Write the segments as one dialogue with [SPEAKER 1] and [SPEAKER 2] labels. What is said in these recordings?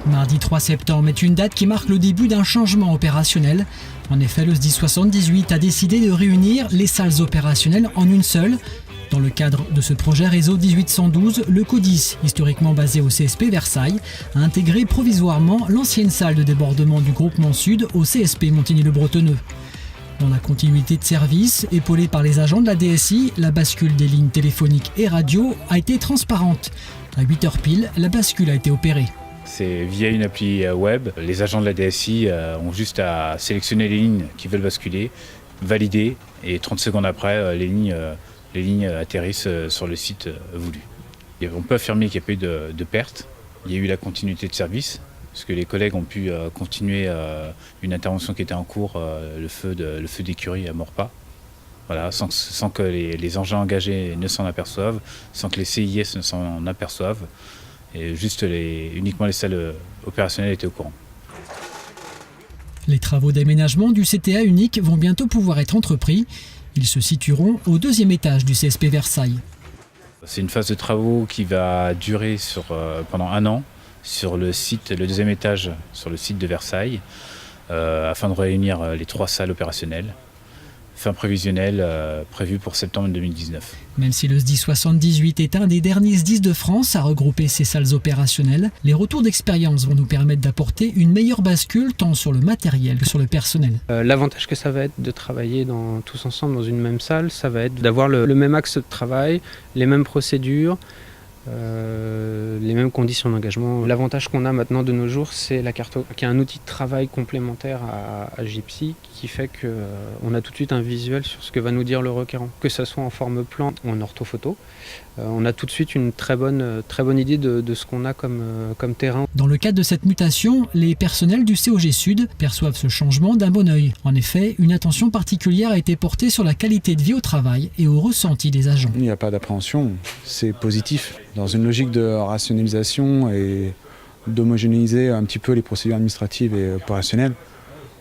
[SPEAKER 1] Mardi 3 septembre est une date qui marque le début d'un changement opérationnel. En effet, le SDIS 78 a décidé de réunir les salles opérationnelles en une seule. Dans le cadre de ce projet réseau 1812, le CODIS, historiquement basé au CSP Versailles, a intégré provisoirement l'ancienne salle de débordement du groupement Sud au CSP Montigny-le-Bretonneux. Dans la continuité de service, épaulée par les agents de la DSI, la bascule des lignes téléphoniques et radio a été transparente. À 8h pile, la bascule a été opérée.
[SPEAKER 2] C'est via une appli web. Les agents de la DSI ont juste à sélectionner les lignes qui veulent basculer, valider, et 30 secondes après, les lignes atterrissent sur le site voulu. Et on peut affirmer qu'il n'y a pas eu de perte. Il y a eu la continuité de service, parce que les collègues ont pu continuer une intervention qui était en cours, le feu d'écurie à Maurepas. Voilà, sans que les engins engagés ne s'en aperçoivent, sans que les CIS ne s'en aperçoivent. Et juste uniquement les salles opérationnelles étaient au courant.
[SPEAKER 1] Les travaux d'aménagement du CTA unique vont bientôt pouvoir être entrepris. Ils se situeront au 2e étage du CSP Versailles.
[SPEAKER 2] C'est une phase de travaux qui va durer pendant 1 an sur le site, le 2e étage sur le site de Versailles, afin de réunir les 3 salles opérationnelles. Fin prévisionnelle prévue pour septembre 2019.
[SPEAKER 1] Même si le SDIS 78 est un des derniers SDIS de France à regrouper ces salles opérationnelles, les retours d'expérience vont nous permettre d'apporter une meilleure bascule tant sur le matériel que sur le personnel.
[SPEAKER 3] L'avantage que ça va être de travailler tous ensemble dans une même salle, ça va être d'avoir le même axe de travail, les mêmes procédures, les mêmes conditions d'engagement. L'avantage qu'on a maintenant de nos jours, c'est la carte, qui est un outil de travail complémentaire à Gypsy, qui fait qu'on a tout de suite un visuel sur ce que va nous dire le requérant. Que ce soit en forme plan ou en orthophoto, on a tout de suite une très bonne idée de ce qu'on a comme terrain.
[SPEAKER 1] Dans le cadre de cette mutation, les personnels du COG Sud perçoivent ce changement d'un bon œil. En effet, une attention particulière a été portée sur la qualité de vie au travail et au ressenti des agents.
[SPEAKER 4] Il n'y a pas d'appréhension, c'est positif. Dans une logique de rationalisation et d'homogénéiser un petit peu les procédures administratives et opérationnelles,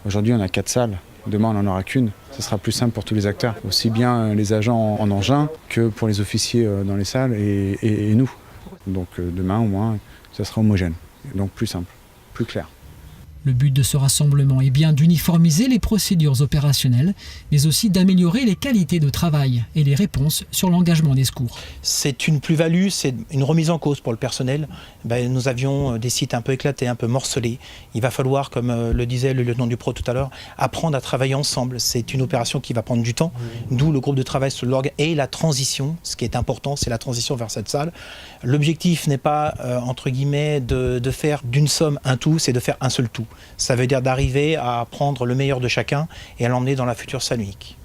[SPEAKER 4] aujourd'hui on a 4 salles, demain on n'en aura qu'une. Ce sera plus simple pour tous les acteurs, aussi bien les agents en engin que pour les officiers dans les salles et nous. Donc demain au moins ça sera homogène, donc plus simple, plus clair.
[SPEAKER 1] Le but de ce rassemblement est bien d'uniformiser les procédures opérationnelles, mais aussi d'améliorer les qualités de travail et les réponses sur l'engagement des secours.
[SPEAKER 5] C'est une plus-value, c'est une remise en cause pour le personnel. Nous avions des sites un peu éclatés, un peu morcelés. Il va falloir, comme le disait le lieutenant Dupro tout à l'heure, apprendre à travailler ensemble. C'est une opération qui va prendre du temps, d'où le groupe de travail sur l'orgue et la transition. Ce qui est important, c'est la transition vers cette salle. L'objectif n'est pas, entre guillemets, de faire d'une somme un tout, c'est de faire un seul tout. Ça veut dire d'arriver à prendre le meilleur de chacun et à l'emmener dans la future salle unique.